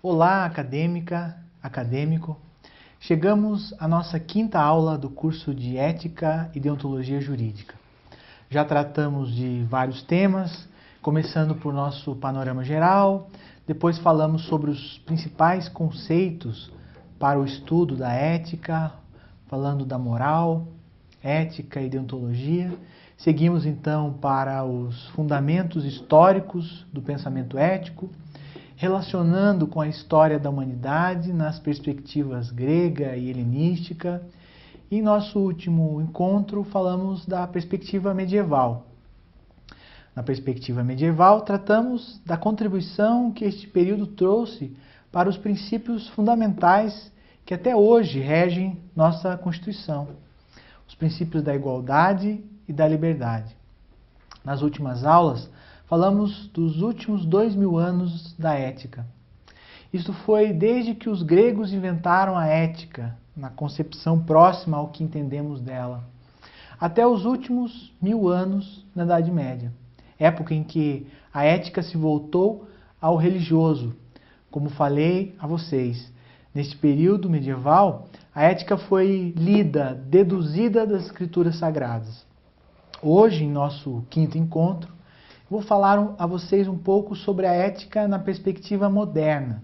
Olá, acadêmica, acadêmico. Chegamos à nossa quinta aula do curso de Ética e Deontologia Jurídica. Já tratamos de vários temas, começando por nosso panorama geral, depois falamos sobre os principais conceitos para o estudo da ética, falando da moral, ética e deontologia. Seguimos então para os fundamentos históricos do pensamento ético, relacionando com a história da humanidade nas perspectivas grega e helenística. E em nosso último encontro falamos da perspectiva medieval. Na perspectiva medieval, tratamos da contribuição que este período trouxe para os princípios fundamentais que até hoje regem nossa Constituição, os princípios da igualdade e da liberdade. Nas últimas aulas, falamos dos últimos 2000 anos da ética. Isto foi desde que os gregos inventaram a ética, na concepção próxima ao que entendemos dela, até os últimos 1000 anos na Idade Média, época em que a ética se voltou ao religioso. Como falei a vocês, neste período medieval, a ética foi lida, deduzida das escrituras sagradas. Hoje, em nosso quinto encontro, vou falar a vocês um pouco sobre a ética na perspectiva moderna.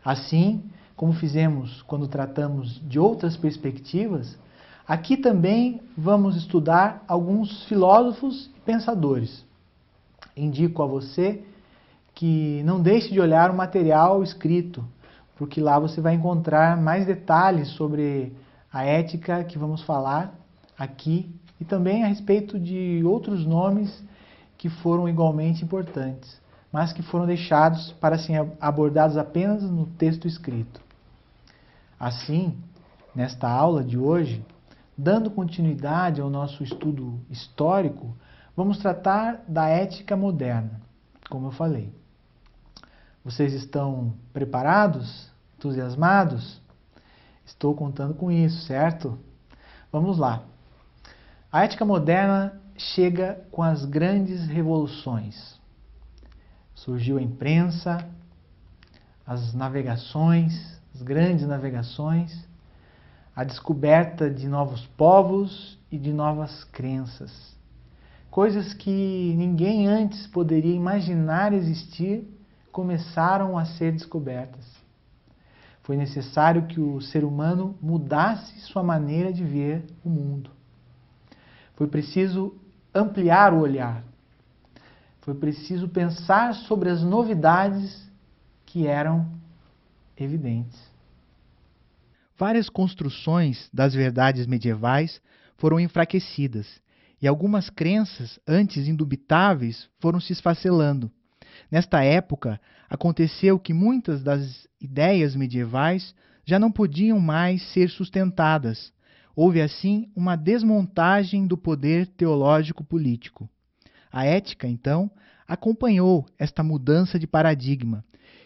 Assim como fizemos quando tratamos de outras perspectivas, aqui também vamos estudar alguns filósofos e pensadores. Indico a você que não deixe de olhar o material escrito, porque lá você vai encontrar mais detalhes sobre a ética que vamos falar aqui e também a respeito de outros nomes que foram igualmente importantes, mas que foram deixados para serem abordados apenas no texto escrito. Assim, nesta aula de hoje, dando continuidade ao nosso estudo histórico, vamos tratar da ética moderna, como eu falei. Vocês estão preparados? Entusiasmados? Estou contando com isso, certo? Vamos lá. A ética moderna chega com as grandes revoluções. Surgiu a imprensa, as navegações, as grandes navegações, a descoberta de novos povos e de novas crenças. Coisas que ninguém antes poderia imaginar existir começaram a ser descobertas. Foi necessário que o ser humano mudasse sua maneira de ver o mundo. Foi preciso ampliar o olhar. Foi preciso pensar sobre as novidades que eram evidentes. Várias construções das verdades medievais foram enfraquecidas e algumas crenças antes indubitáveis foram se esfacelando. Nesta época, aconteceu que muitas das ideias medievais já não podiam mais ser sustentadas. Houve, assim, uma desmontagem do poder teológico-político. A ética, então, acompanhou esta mudança de paradigma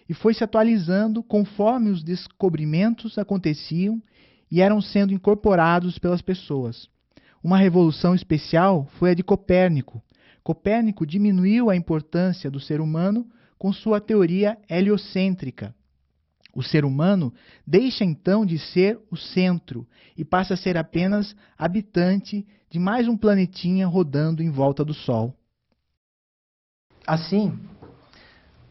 e foi se atualizando conforme os descobrimentos aconteciam e eram sendo incorporados pelas pessoas. Uma revolução especial foi a de Copérnico. Copérnico diminuiu a importância do ser humano com sua teoria heliocêntrica. O ser humano deixa então de ser o centro e passa a ser apenas habitante de mais um planetinha rodando em volta do Sol. Assim,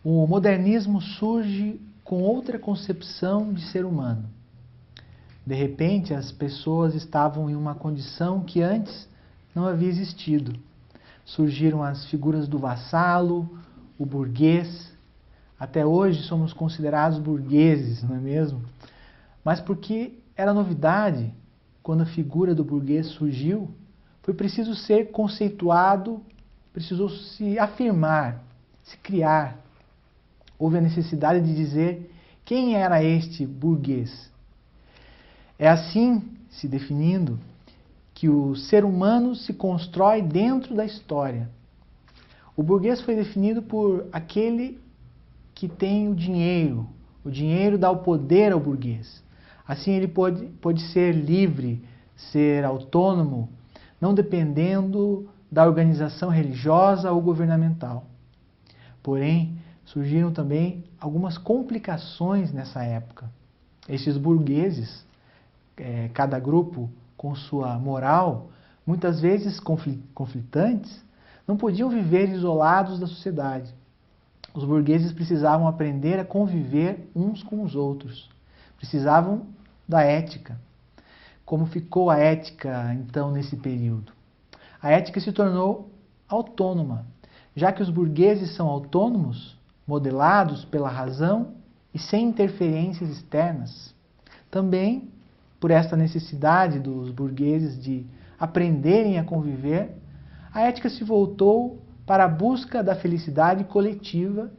o modernismo surge com outra concepção de ser humano. De repente, as pessoas estavam em uma condição que antes não havia existido. Surgiram as figuras do vassalo, o burguês. Até hoje somos considerados burgueses, não é mesmo? Mas porque era novidade, quando a figura do burguês surgiu, foi preciso ser conceituado, precisou se afirmar, se criar. Houve a necessidade de dizer quem era este burguês. É assim, se definindo, que o ser humano se constrói dentro da história. O burguês foi definido por aquele que tem o dinheiro. O dinheiro dá o poder ao burguês. Assim ele pode ser livre, ser autônomo, não dependendo da organização religiosa ou governamental. Porém, surgiram também algumas complicações nessa época. Estes burgueses, cada grupo com sua moral, muitas vezes conflitantes, não podiam viver isolados da sociedade. Os burgueses precisavam aprender a conviver uns com os outros. Precisavam da ética. Como ficou a ética, então, nesse período? A ética se tornou autônoma, já que os burgueses são autônomos, modelados pela razão e sem interferências externas. Também, por esta necessidade dos burgueses de aprenderem a conviver, a ética se voltou para a busca da felicidade coletiva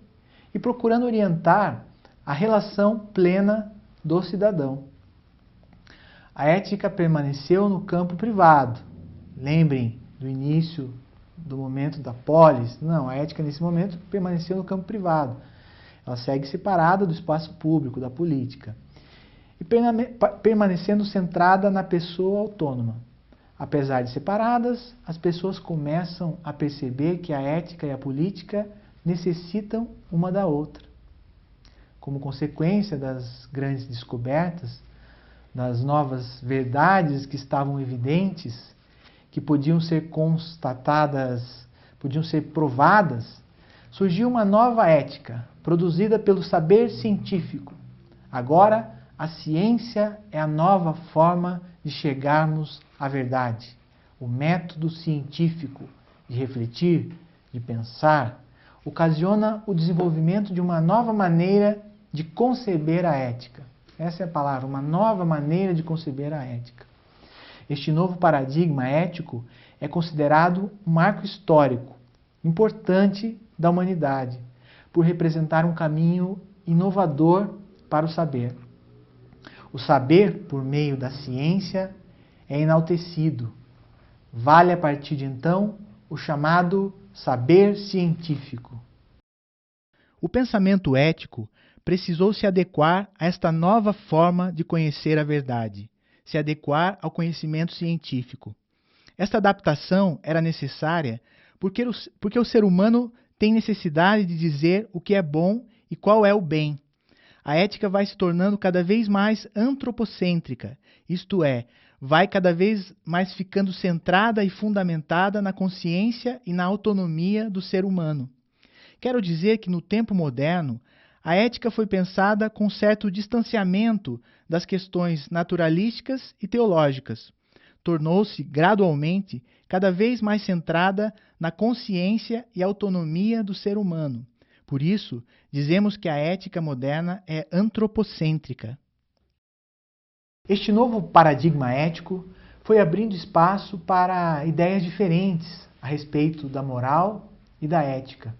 e procurando orientar a relação plena do cidadão. A ética permaneceu no campo privado. Lembrem do início do momento da polis? Não, a ética nesse momento permaneceu no campo privado. Ela segue separada do espaço público, da política. E permanecendo centrada na pessoa autônoma. Apesar de separadas, as pessoas começam a perceber que a ética e a política necessitam uma da outra. Como consequência das grandes descobertas, das novas verdades que estavam evidentes, que podiam ser constatadas, podiam ser provadas, surgiu uma nova ética, produzida pelo saber científico. Agora, a ciência é a nova forma de chegarmos à verdade. O método científico de refletir, de pensar, ocasiona o desenvolvimento de uma nova maneira de conceber a ética. Essa é a palavra, uma nova maneira de conceber a ética. Este novo paradigma ético é considerado um marco histórico importante da humanidade, por representar um caminho inovador para o saber. O saber, por meio da ciência, é enaltecido. Vale a partir de então o chamado saber científico. O pensamento ético precisou se adequar a esta nova forma de conhecer a verdade, se adequar ao conhecimento científico. Esta adaptação era necessária porque o ser humano tem necessidade de dizer o que é bom e qual é o bem. A ética vai se tornando cada vez mais antropocêntrica, isto é, vai cada vez mais ficando centrada e fundamentada na consciência e na autonomia do ser humano. Quero dizer que no tempo moderno, a ética foi pensada com certo distanciamento das questões naturalísticas e teológicas. Tornou-se, gradualmente, cada vez mais centrada na consciência e autonomia do ser humano. Por isso, dizemos que a ética moderna é antropocêntrica. Este novo paradigma ético foi abrindo espaço para ideias diferentes a respeito da moral e da ética.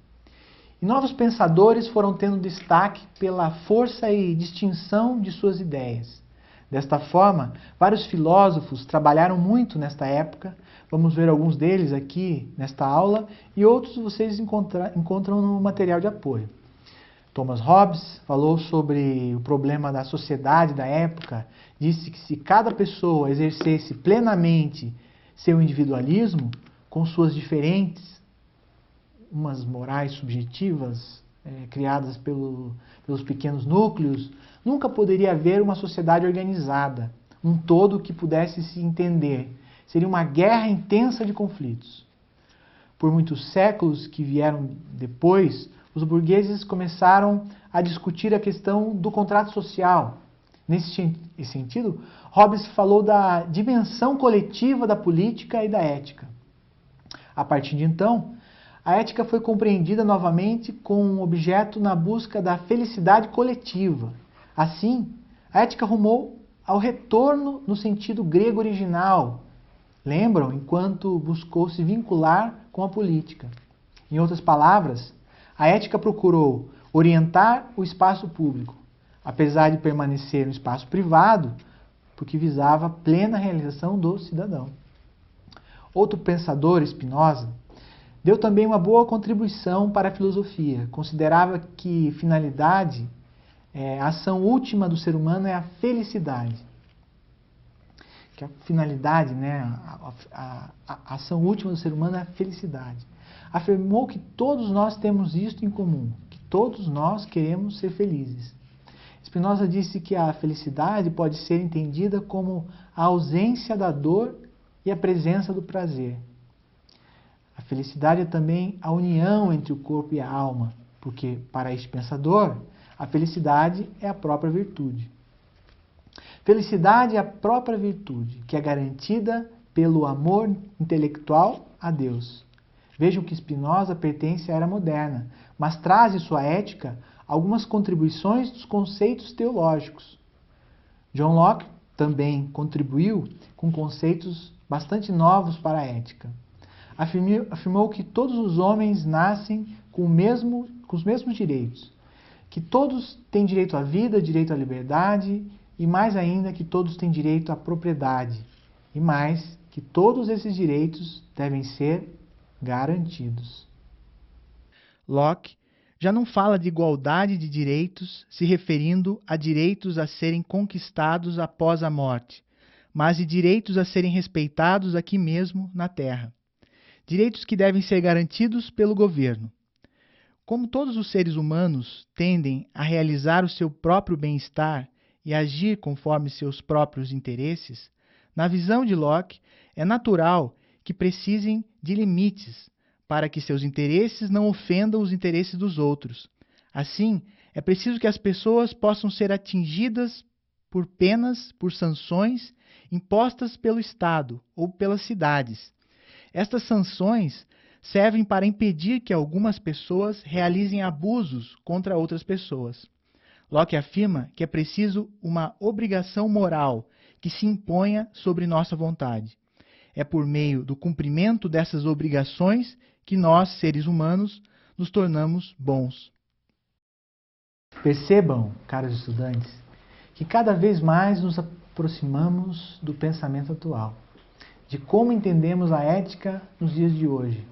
E novos pensadores foram tendo destaque pela força e distinção de suas ideias. Desta forma, vários filósofos trabalharam muito nesta época. Vamos ver alguns deles aqui nesta aula e outros vocês encontram no material de apoio. Thomas Hobbes falou sobre o problema da sociedade da época, disse que se cada pessoa exercesse plenamente seu individualismo, com suas diferentes, umas morais subjetivas, criadas pelos pequenos núcleos, nunca poderia haver uma sociedade organizada, um todo que pudesse se entender. Seria uma guerra intensa de conflitos. Por muitos séculos que vieram depois, os burgueses começaram a discutir a questão do contrato social. Nesse sentido, Hobbes falou da dimensão coletiva da política e da ética. A partir de então, a ética foi compreendida novamente como um objeto na busca da felicidade coletiva. Assim, a ética rumou ao retorno no sentido grego original. Lembram? Enquanto buscou se vincular com a política. Em outras palavras, a ética procurou orientar o espaço público, apesar de permanecer no espaço privado, porque visava a plena realização do cidadão. Outro pensador, Spinoza, deu também uma boa contribuição para a filosofia. Considerava que finalidade, a ação última do ser humano é a felicidade. Que a finalidade, a ação última do ser humano é a felicidade. Afirmou que todos nós temos isto em comum, que todos nós queremos ser felizes. Spinoza disse que a felicidade pode ser entendida como a ausência da dor e a presença do prazer. A felicidade é também a união entre o corpo e a alma, porque, para este pensador, a felicidade é a própria virtude. Felicidade é a própria virtude, que é garantida pelo amor intelectual a Deus. Vejam que Spinoza pertence à era moderna, mas traz em sua ética algumas contribuições dos conceitos teológicos. John Locke também contribuiu com conceitos bastante novos para a ética. Afirmou que todos os homens nascem com os mesmos direitos, que todos têm direito à vida, direito à liberdade, e mais ainda que todos têm direito à propriedade, e mais que todos esses direitos devem ser garantidos. Locke já não fala de igualdade de direitos se referindo a direitos a serem conquistados após a morte, mas de direitos a serem respeitados aqui mesmo na Terra. Direitos que devem ser garantidos pelo governo. Como todos os seres humanos tendem a realizar o seu próprio bem-estar e agir conforme seus próprios interesses, na visão de Locke, é natural que precisem de limites para que seus interesses não ofendam os interesses dos outros. Assim, é preciso que as pessoas possam ser atingidas por penas, por sanções impostas pelo Estado ou pelas cidades. Estas sanções servem para impedir que algumas pessoas realizem abusos contra outras pessoas. Locke afirma que é preciso uma obrigação moral que se imponha sobre nossa vontade. É por meio do cumprimento dessas obrigações que nós, seres humanos, nos tornamos bons. Percebam, caros estudantes, que cada vez mais nos aproximamos do pensamento atual, de como entendemos a ética nos dias de hoje.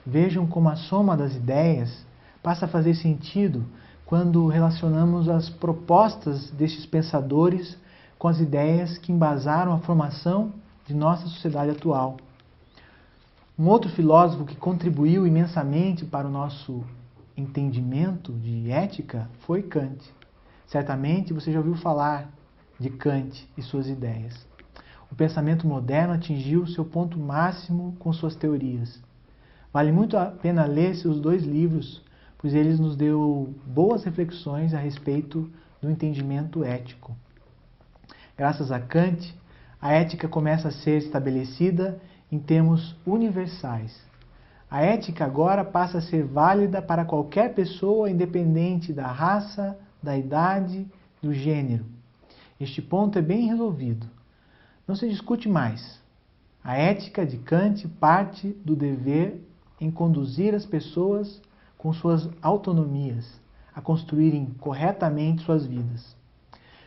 Vejam como a soma das ideias passa a fazer sentido quando relacionamos as propostas destes pensadores com as ideias que embasaram a formação de nossa sociedade atual. Um outro filósofo que contribuiu imensamente para o nosso entendimento de ética foi Kant. Certamente você já ouviu falar de Kant e suas ideias. O pensamento moderno atingiu seu ponto máximo com suas teorias. Vale muito a pena ler seus 2 livros, pois eles nos deu boas reflexões a respeito do entendimento ético. Graças a Kant, a ética começa a ser estabelecida em termos universais. A ética agora passa a ser válida para qualquer pessoa, independente da raça, da idade, do gênero. Este ponto é bem resolvido. Não se discute mais. A ética de Kant parte do dever em conduzir as pessoas com suas autonomias a construírem corretamente suas vidas.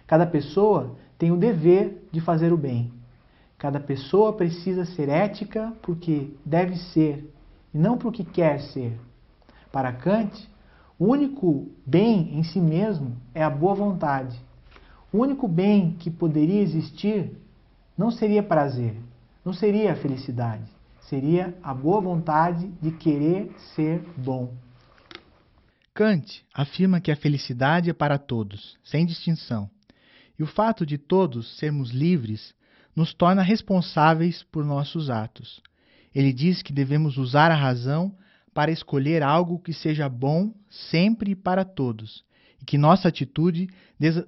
Cada pessoa tem o dever de fazer o bem. Cada pessoa precisa ser ética porque deve ser e não porque quer ser. Para Kant, o único bem em si mesmo é a boa vontade. O único bem que poderia existir não seria prazer, não seria a felicidade, seria a boa vontade de querer ser bom. Kant afirma que a felicidade é para todos, sem distinção, e o fato de todos sermos livres nos torna responsáveis por nossos atos. Ele diz que devemos usar a razão para escolher algo que seja bom sempre e para todos, e que nossa atitude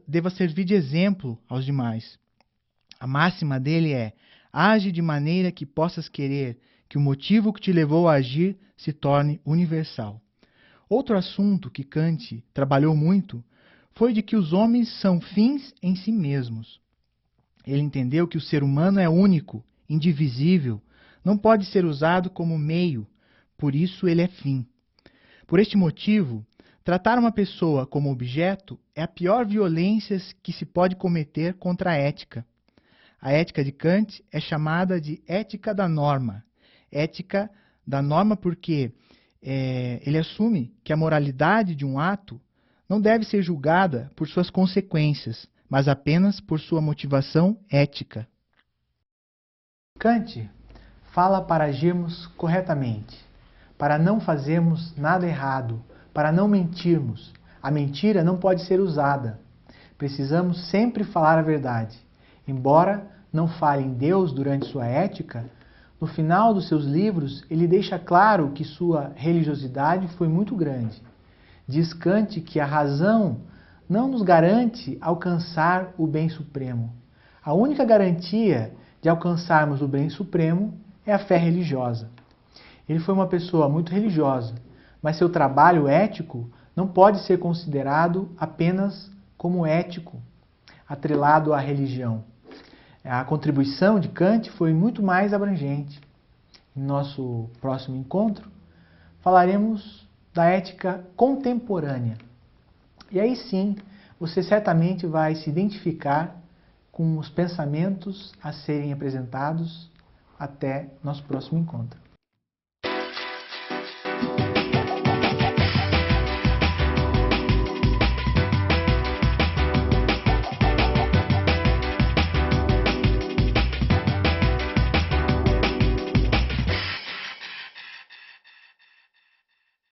deva servir de exemplo aos demais. A máxima dele é: age de maneira que possas querer que o motivo que te levou a agir se torne universal. Outro assunto que Kant trabalhou muito foi de que os homens são fins em si mesmos. Ele entendeu que o ser humano é único, indivisível, não pode ser usado como meio, por isso ele é fim. Por este motivo, tratar uma pessoa como objeto é a pior violência que se pode cometer contra a ética. A ética de Kant é chamada de ética da norma. Ética da norma porque ele assume que a moralidade de um ato não deve ser julgada por suas consequências, mas apenas por sua motivação ética. Kant fala para agirmos corretamente, para não fazermos nada errado, para não mentirmos. A mentira não pode ser usada. Precisamos sempre falar a verdade. Embora não fale em Deus durante sua ética, no final dos seus livros ele deixa claro que sua religiosidade foi muito grande. Diz Kant que a razão não nos garante alcançar o bem supremo. A única garantia de alcançarmos o bem supremo é a fé religiosa. Ele foi uma pessoa muito religiosa, mas seu trabalho ético não pode ser considerado apenas como ético, atrelado à religião. A contribuição de Kant foi muito mais abrangente. Em nosso próximo encontro, falaremos da ética contemporânea. E aí sim, você certamente vai se identificar com os pensamentos a serem apresentados. Até nosso próximo encontro.